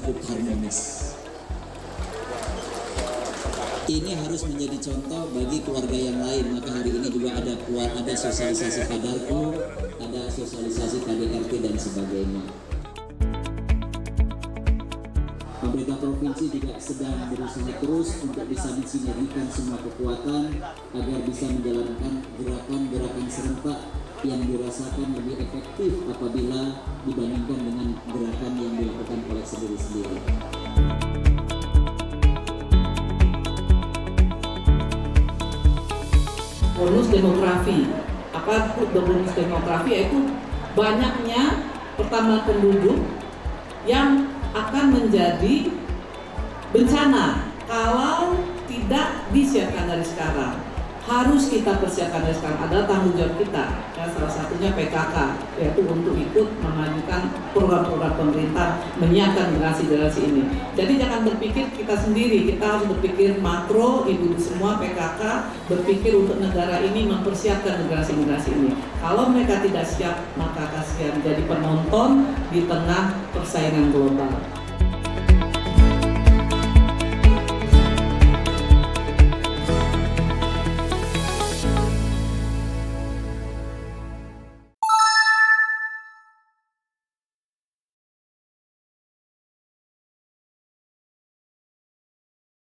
hidup harmonis. Ini harus menjadi contoh bagi keluarga yang lain. Maka hari ini juga ada sosialisasi Kadarku, ada sosialisasi KDRT dan sebagainya. Pemerintah provinsi juga sedang berusaha terus untuk bisa mensinergikan semua kekuatan agar bisa menjalankan gerakan-gerakan serentak yang dirasakan lebih efektif apabila dibandingkan dengan gerakan yang dilakukan oleh sendiri-sendiri. Bonus demografi. Apa bonus demografi? Yaitu banyaknya pertama penduduk yang akan menjadi bencana kalau tidak disiapkan dari sekarang. Harus kita persiapkan dari sekarang, adalah tanggung jawab kita. Ya, salah satunya PKK, yaitu untuk ikut memajukan program-program pemerintah menyiapkan generasi-generasi ini. Jadi jangan berpikir kita sendiri, kita harus berpikir makro, ibu-ibu semua PKK berpikir untuk negara ini, mempersiapkan generasi-generasi ini. Kalau mereka tidak siap, maka kasihan jadi penonton di tengah persaingan global.